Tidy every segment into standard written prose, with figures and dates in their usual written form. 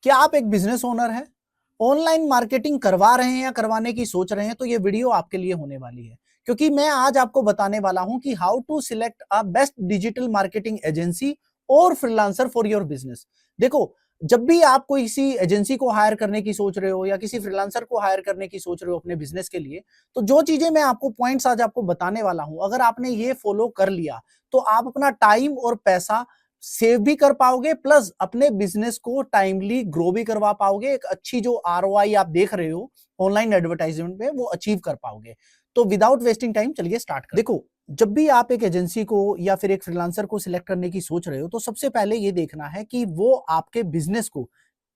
क्या आप एक बिजनेस ओनर हैं, ऑनलाइन मार्केटिंग करवा रहे हैं या करवाने की सोच रहे हैं, तो ये वीडियो आपके लिए होने वाली है। क्योंकि मैं आज आपको बताने वाला हूं कि how to select a best digital marketing agency और फ्रीलांसर फॉर योर बिजनेस। देखो, जब भी आप कोई किसी एजेंसी को हायर करने की सोच रहे हो या किसी फ्रीलांसर को हायर करने की सोच रहे हो अपने बिजनेस के लिए, तो जो चीजें मैं आपको पॉइंट्स आज आपको बताने वाला हूं, अगर आपने ये फॉलो कर लिया तो आप अपना टाइम और पैसा सेव भी कर पाओगे, प्लस अपने बिजनेस को टाइमली ग्रो भी करवा पाओगे। एक अच्छी जो आरओआई आप देख रहे हो ऑनलाइन एडवर्टाइजमेंट में, वो अचीव कर पाओगे। तो विदाउट वेस्टिंग टाइम चलिए स्टार्ट कर। देखो, जब भी आप एक एजेंसी को या फिर एक फ्रीलांसर को सिलेक्ट करने की सोच रहे हो, तो सबसे पहले ये देखना है कि वो आपके बिजनेस को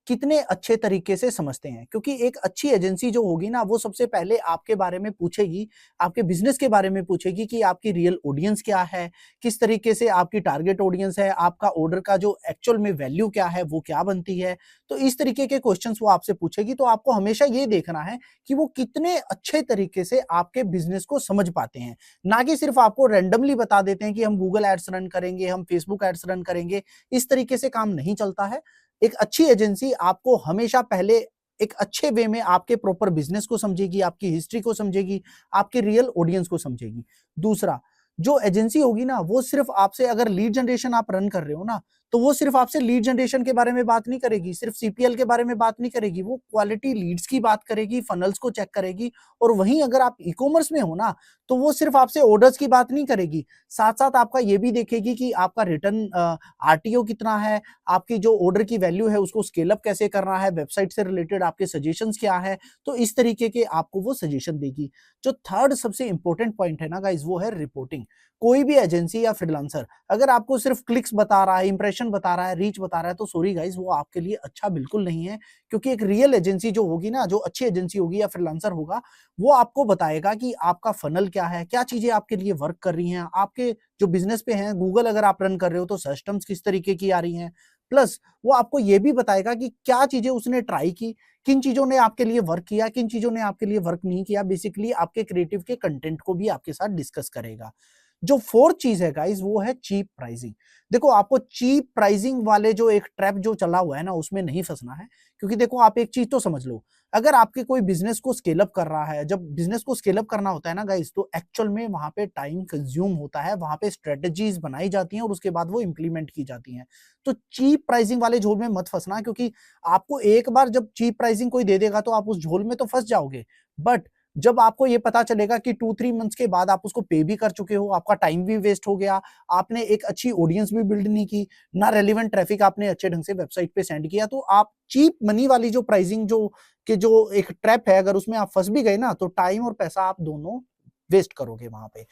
कितने अच्छे तरीके से समझते हैं। क्योंकि एक अच्छी एजेंसी जो होगी ना, वो सबसे पहले आपके बारे में पूछेगी, आपके बिजनेस के बारे में पूछेगी कि आपकी रियल ऑडियंस क्या है, किस तरीके से आपकी टारगेट ऑडियंस है, आपका ऑर्डर का जो एक्चुअल में वैल्यू क्या है, वो क्या बनती है। तो इस तरीके के क्वेश्चंस वो आपसे पूछेगी। तो आपको हमेशा ये देखना है कि वो कितने अच्छे तरीके से आपके बिजनेस को समझ पाते हैं, ना कि सिर्फ आपको रैंडमली बता देते हैं कि हम गूगल एड्स रन करेंगे, हम फेसबुक एड्स रन करेंगे। इस तरीके से काम नहीं चलता है। एक अच्छी एजेंसी आपको हमेशा पहले एक अच्छे वे में आपके प्रॉपर बिजनेस को समझेगी, आपकी हिस्ट्री को समझेगी, आपके रियल ऑडियंस को समझेगी। दूसरा, जो एजेंसी होगी ना, वो सिर्फ आपसे, अगर लीड जनरेशन आप रन कर रहे हो ना, तो वो सिर्फ आपसे लीड जनरेशन के बारे में बात नहीं करेगी, सिर्फ सीपीएल के बारे में बात नहीं करेगी, वो क्वालिटी लीड्स की बात करेगी, फनल्स को चेक करेगी। और वहीं अगर आप ई कॉमर्स में हो ना, तो वो सिर्फ आपसे ऑर्डर्स की बात नहीं करेगी, साथ साथ आपका ये भी देखेगी कि आपका रिटर्न आरटीओ कितना है, आपकी जो ऑर्डर की वैल्यू है उसको स्केल अप कैसे करना है, वेबसाइट से रिलेटेड आपके सजेशंस क्या है। तो इस तरीके के आपको वो सजेशन देगी। जो थर्ड सबसे इंपॉर्टेंट पॉइंट है ना गाइस, वो है रिपोर्टिंग। कोई भी एजेंसी या फ्रीलांसर अगर आपको सिर्फ क्लिक्स बता रहा है, इंप्रेशन बता रहा है, रीच बता रहा है, तो सॉरी गाइस, वो आपके लिए अच्छा बिल्कुल नहीं है। क्योंकि एक रियल एजेंसी जो होगी ना, जो अच्छी एजेंसी होगी या फ्रीलांसर होगा, वो आपको बताएगा कि आपका फनल क्या है, क्या चीजें आपके लिए वर्क कर रही हैं, आपके जो बिजनेस पे हैं, गूगल अगर आप रन कर रहे हो तो सर्च टर्म्स किस तरीके की आ रही हैं। प्लस वो आपको ये भी बताएगा कि क्या चीजें उसने ट्राई की, किन चीजों ने आपके लिए वर्क किया, किन चीजों ने आपके लिए वर्क नहीं किया। बेसिकली आपके क्रिएटिव के कंटेंट को भी आपके साथ डिस्कस करेगा। जो फोर्थ चीज है गाइस, वो है चीप प्राइसिंग। देखो, आपको चीप प्राइसिंग वाले जो एक ट्रैप जो चला हुआ है ना, उसमें नहीं फंसना है। क्योंकि देखो, आप एक चीज तो समझ लो, अगर आपके कोई बिजनेस को स्केल अप कर रहा है, जब बिजनेस को स्केल अप करना होता है ना गाइस, तो एक्चुअल में वहां पे टाइम कंज्यूम होता है, वहां पे स्ट्रेटजीज बनाई जाती हैं और उसके बाद वो इंप्लीमेंट की जाती हैं। तो चीप प्राइसिंग वाले झोल में मत फंसना, क्योंकि आपको एक बार जब चीप प्राइसिंग कोई दे देगा तो आप उस झोल में तो फंस जाओगे। बट जब आपको ये पता चलेगा कि 2-3 मंथ्स के बाद आप उसको पे भी कर चुके हो, आपका टाइम भी वेस्ट हो गया, आपने एक अच्छी ऑडियंस भी बिल्ड नहीं की, ना रेलिवेंट ट्रैफिक आपने अच्छे ढंग से वेबसाइट पे सेंड किया, तो आप चीप मनी वाली जो प्राइसिंग जो एक ट्रैप है, अगर उसमें आप फंस भी गए ना, तो टाइम और पैसा आप दोनों वेस्ट करोगे वहां पे।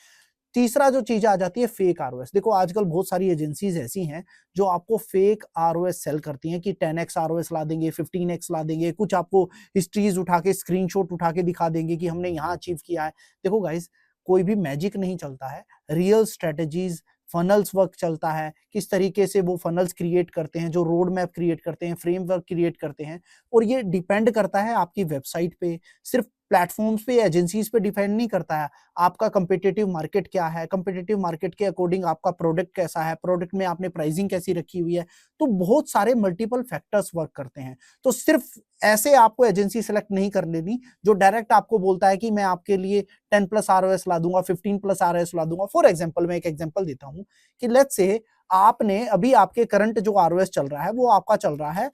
तीसरा जो चीज आ जाती है, फेक आरओएस। देखो, आजकल बहुत सारी एजेंसीज ऐसी हैं जो आपको फेक आरओएस सेल करती हैं कि 10x आरओएस ला देंगे, 15x ला देंगे, कुछ आपको हिस्ट्रीज उठा के, स्क्रीनशॉट उठा के दिखा देंगे कि हमने यहाँ अचीव किया है। देखो गाइस, कोई भी मैजिक नहीं चलता है, रियल स्ट्रेटेजीज, फनल्स वर्क चलता है। किस तरीके से वो फनल्स क्रिएट करते हैं, जो रोड मैप क्रिएट करते हैं, फ्रेमवर्क क्रिएट करते हैं, और ये डिपेंड करता है आपकी वेबसाइट पे, सिर्फ प्लेटफॉर्म्स पे, एजेंसीज पे डिपेंड नहीं करता है। आपका कंपिटिटिव मार्केट क्या है, कंपिटिटिव मार्केट के अकॉर्डिंग आपका प्रोडक्ट कैसा है, प्रोडक्ट में आपने प्राइसिंग कैसी रखी हुई है। तो बहुत सारे मल्टीपल फैक्टर्स वर्क करते हैं। तो सिर्फ ऐसे आपको एजेंसी सेलेक्ट नहीं कर लेनी जो डायरेक्ट आपको बोलता है कि मैं आपके लिए 10+ आरओएस ला दूंगा, 15+ आरओएस ला दूंगा। फॉर एग्जाम्पल, मैं एक एग्जाम्पल देता हूं कि लेट्स से आपने अभी, आपके करंट जो आरओएस चल रहा है वो आपका चल रहा है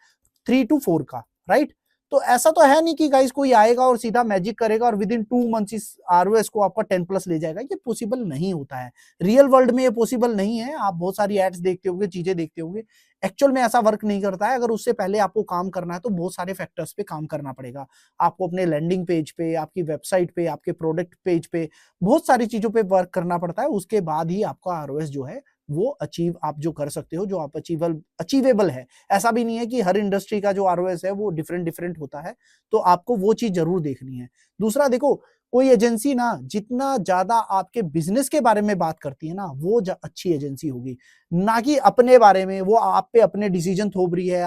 3 to 4 का, राइट। तो ऐसा तो है नहीं कि गाइस कोई आएगा और सीधा मैजिक करेगा और विद इन 2 मंथ्स इस आरओएस को आपका 10+ ले जाएगा। ये पॉसिबल नहीं होता है, रियल वर्ल्ड में ये पॉसिबल नहीं है। आप बहुत सारी एड्स देखते होंगे, चीजें देखते होंगे, एक्चुअल में ऐसा वर्क नहीं करता है। अगर उससे पहले आपको काम करना है तो बहुत सारे फैक्टर्स पे काम करना पड़ेगा। आपको अपने लैंडिंग पेज पे, आपकी वेबसाइट पे, आपके प्रोडक्ट पेज पे, बहुत सारी चीजों पे वर्क करना पड़ता है। उसके बाद ही आपका आरओएस जो है वो अचीव आप जो कर सकते हो, जो आप अचीवेबल है। ऐसा भी नहीं है कि हर इंडस्ट्री का जो आरओएस है वो डिफरेंट डिफरेंट होता है। तो आपको वो चीज जरूर देखनी है। दूसरा, देखो, कोई एजेंसी ना जितना ज्यादा आपके बिजनेस के बारे में बात करती है ना, वो अच्छी एजेंसी होगी। ना कि अपने बारे में, वो आप पे अपने डिसीजन थोप रही है,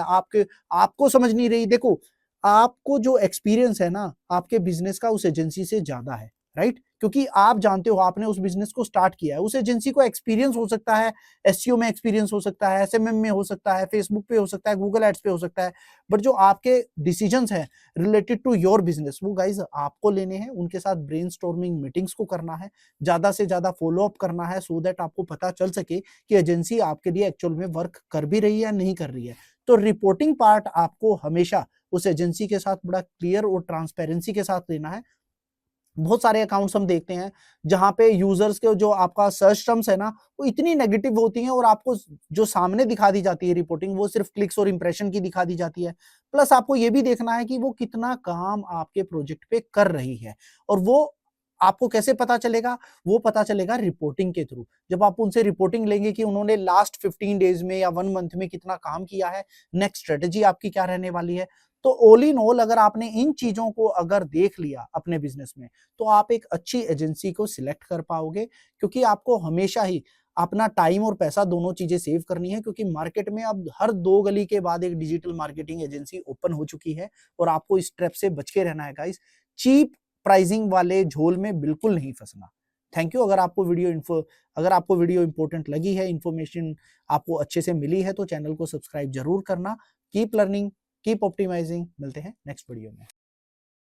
आपको समझ नहीं रही। देखो, आपको जो एक्सपीरियंस है ना आपके बिजनेस का, उस एजेंसी से ज्यादा है। राइट, क्योंकि आप जानते हो आपने उस बिजनेस को स्टार्ट किया है, उस एजेंसी को एक्सपीरियंस हो सकता है, एसईओ में एक्सपीरियंस हो सकता है, एसएमएम में हो सकता है, फेसबुक पे हो सकता है, गूगल एड्स पे हो सकता है, बट जो आपके डिसीजंस हैं रिलेटेड टू योर बिजनेस वो गाइज आपको लेने हैं, उनके साथ ब्रेनस्टॉर्मिंग मीटिंग्स को करना है, ज्यादा से ज्यादा फॉलो अप करना है, सो दैट आपको पता चल सके कि एजेंसी आपके लिए एक्चुअल में वर्क कर भी रही है या नहीं कर रही है। तो रिपोर्टिंग पार्ट आपको हमेशा उस एजेंसी के साथ बड़ा क्लियर और ट्रांसपेरेंसी के साथ लेना है। बहुत सारे अकाउंट्स हम देखते हैं जहां पे यूजर्स के जो आपका सर्च टर्म्स है ना वो इतनी नेगेटिव होती हैं और आपको जो सामने दिखा दी जाती है रिपोर्टिंग वो सिर्फ क्लिक्स और इंप्रेशन की दिखा दी जाती है। प्लस आपको ये भी देखना है कि वो कितना काम आपके प्रोजेक्ट पे कर रही है, और वो आपको कैसे पता चलेगा? वो पता चलेगा रिपोर्टिंग के थ्रू। जब आप उनसे रिपोर्टिंग लेंगे कि उन्होंने लास्ट 15 डेज में या 1 मंथ में कितना काम किया है, नेक्स्ट स्ट्रेटेजी आपकी क्या रहने वाली है। तो ऑल इन ऑल अगर आपने इन चीजों को अगर देख लिया अपने बिजनेस में, तो आप एक अच्छी एजेंसी को सिलेक्ट कर पाओगे, क्योंकि आपको हमेशा ही अपना टाइम और पैसा दोनों चीजें सेव करनी है, क्योंकि मार्केट में अब हर 2 गली के बाद एक डिजिटल मार्केटिंग एजेंसी ओपन हो चुकी है और आपको इस ट्रैप से बच के रहना है गाइस। चीप प्राइसिंग वाले झोल में बिल्कुल नहीं फंसना। Thank you. अगर आपको वीडियो इंपॉर्टेंट लगी है, इंफॉर्मेशन आपको अच्छे से मिली है, तो चैनल को सब्सक्राइब जरूर करना। Keep learning, keep optimising. मिलते हैं नेक्स्ट वीडियो में।